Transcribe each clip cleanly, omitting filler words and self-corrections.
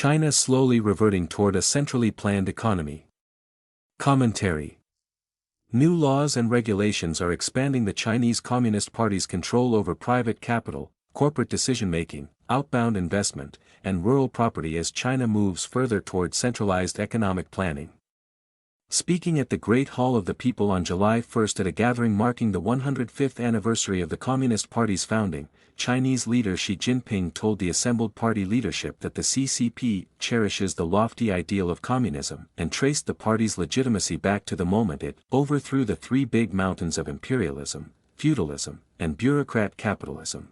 China slowly reverting toward a centrally planned economy. Commentary. New laws and regulations are expanding the Chinese Communist Party's control over private capital, corporate decision-making, outbound investment, and rural property as China moves further toward centralized economic planning. Speaking at the Great Hall of the People on July 1 at a gathering marking the 105th anniversary of the Communist Party's founding, Chinese leader Xi Jinping told the assembled party leadership that the CCP cherishes the lofty ideal of communism and traced the party's legitimacy back to the moment it overthrew the three big mountains of imperialism, feudalism, and bureaucrat capitalism.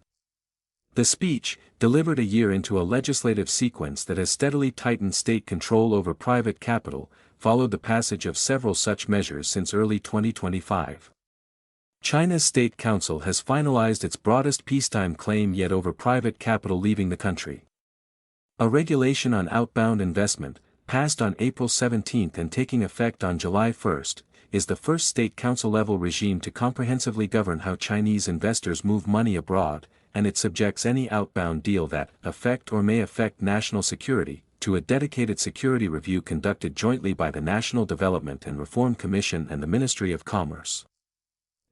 The speech, delivered a year into a legislative sequence that has steadily tightened state control over private capital, followed the passage of several such measures since early 2025. China's State Council has finalized its broadest peacetime claim yet over private capital leaving the country. A regulation on outbound investment, passed on April 17 and taking effect on July 1, is the first State Council-level regime to comprehensively govern how Chinese investors move money abroad, and it subjects any outbound deal that affect or may affect national security, to a dedicated security review conducted jointly by the National Development and Reform Commission and the Ministry of Commerce.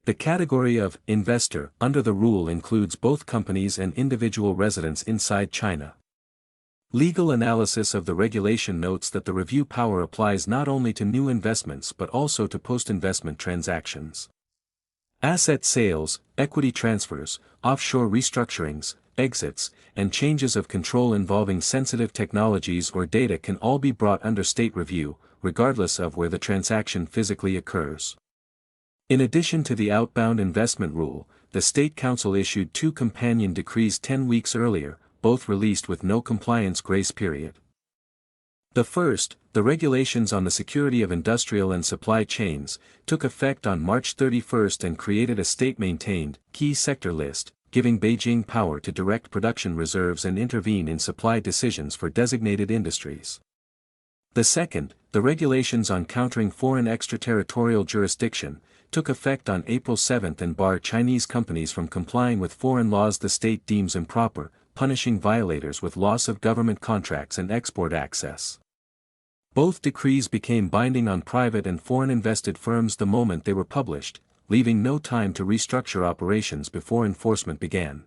The category of investor under the rule includes both companies and individual residents inside China. Legal analysis of the regulation notes that the review power applies not only to new investments but also to post-investment transactions. Asset sales, equity transfers, offshore restructurings, exits, and changes of control involving sensitive technologies or data can all be brought under state review, regardless of where the transaction physically occurs. In addition to the outbound investment rule, the State Council issued two companion decrees 10 weeks earlier, both released with no compliance grace period. The first, the regulations on the security of industrial and supply chains, took effect on March 31 and created a state-maintained, key sector list, giving Beijing power to direct production reserves and intervene in supply decisions for designated industries. The second, the regulations on countering foreign extraterritorial jurisdiction, took effect on April 7 and bar Chinese companies from complying with foreign laws the state deems improper, punishing violators with loss of government contracts and export access. Both decrees became binding on private and foreign invested firms the moment they were published, leaving no time to restructure operations before enforcement began.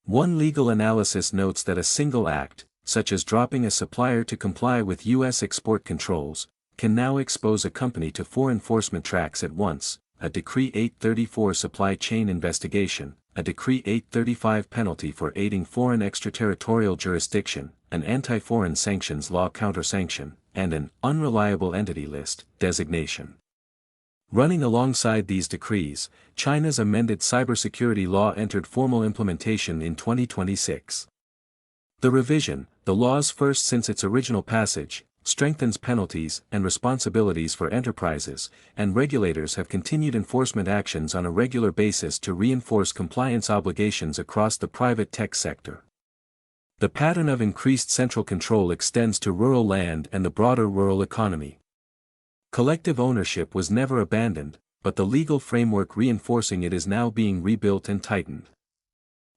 One legal analysis notes that a single act, such as dropping a supplier to comply with U.S. export controls, can now expose a company to four enforcement tracks at once: a Decree 834 supply chain investigation, a Decree 835 penalty for aiding foreign extraterritorial jurisdiction, an anti-foreign sanctions law counter-sanction, and an unreliable entity list designation. Running alongside these decrees, China's amended cybersecurity law entered formal implementation in 2026. The revision, the law's first since its original passage, strengthens penalties and responsibilities for enterprises, and regulators have continued enforcement actions on a regular basis to reinforce compliance obligations across the private tech sector. The pattern of increased central control extends to rural land and the broader rural economy. Collective ownership was never abandoned, but the legal framework reinforcing it is now being rebuilt and tightened.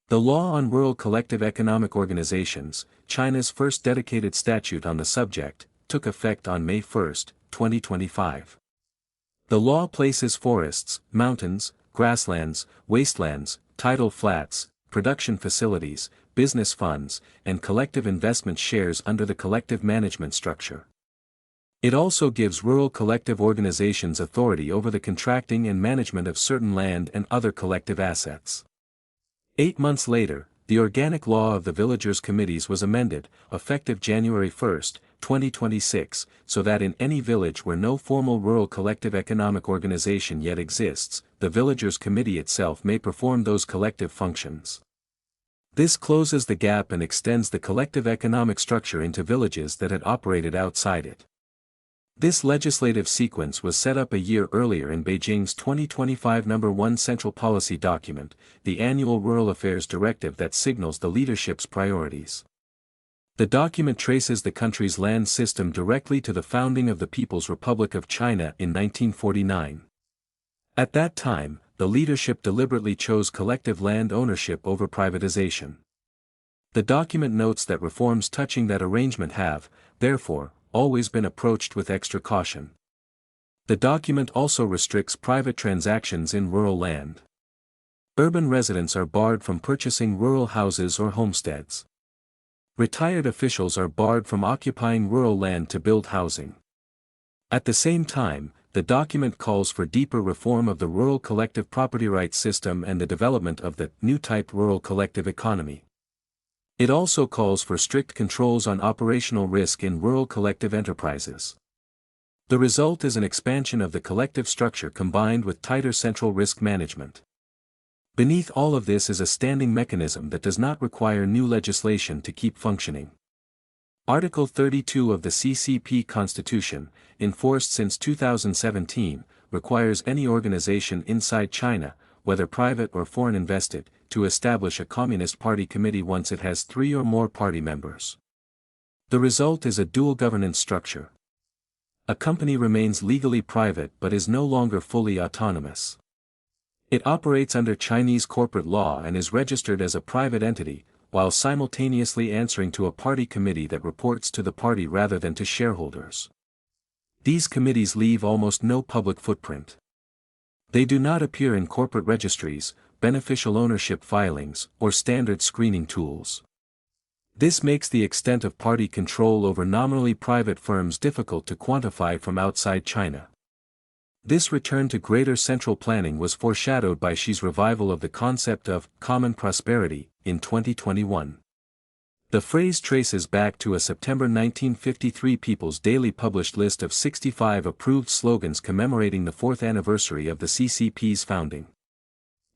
The Law on Rural Collective Economic Organizations, China's first dedicated statute on the subject, took effect on May 1, 2025. The law places forests, mountains, grasslands, wastelands, tidal flats, production facilities, business funds, and collective investment shares under the collective management structure. It also gives rural collective organizations authority over the contracting and management of certain land and other collective assets. 8 months later, the Organic Law of the Villagers' Committees was amended, effective January 1, 2026, so that in any village where no formal rural collective economic organization yet exists, the Villagers' Committee itself may perform those collective functions. This closes the gap and extends the collective economic structure into villages that had operated outside it. This legislative sequence was set up a year earlier in Beijing's 2025 No. 1 Central Policy Document, the Annual Rural Affairs Directive that signals the leadership's priorities. The document traces the country's land system directly to the founding of the People's Republic of China in 1949. At that time, the leadership deliberately chose collective land ownership over privatization. The document notes that reforms touching that arrangement have, therefore, always been approached with extra caution. The document also restricts private transactions in rural land. Urban residents are barred from purchasing rural houses or homesteads. Retired officials are barred from occupying rural land to build housing. At the same time, the document calls for deeper reform of the rural collective property rights system and the development of the new type rural collective economy. It also calls for strict controls on operational risk in rural collective enterprises. The result is an expansion of the collective structure combined with tighter central risk management. Beneath all of this is a standing mechanism that does not require new legislation to keep functioning. Article 32 of the CCP Constitution, enforced since 2017, requires any organization inside China, whether private or foreign invested, to establish a Communist Party committee once it has 3 or more party members. The result is a dual governance structure. A company remains legally private but is no longer fully autonomous. It operates under Chinese corporate law and is registered as a private entity, while simultaneously answering to a party committee that reports to the party rather than to shareholders. These committees leave almost no public footprint. They do not appear in corporate registries, beneficial ownership filings, or standard screening tools. This makes the extent of party control over nominally private firms difficult to quantify from outside China. This return to greater central planning was foreshadowed by Xi's revival of the concept of common prosperity in 2021. The phrase traces back to a September 1953 People's Daily published list of 65 approved slogans commemorating the 4th anniversary of the CCP's founding.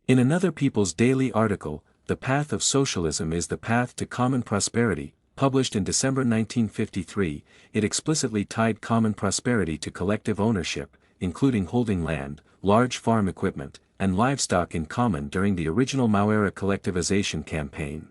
In another People's Daily article, "The Path of Socialism is the Path to Common Prosperity," published in December 1953, it explicitly tied common prosperity to collective ownership, including holding land, large farm equipment, and livestock in common during the original Mao-era collectivization campaign.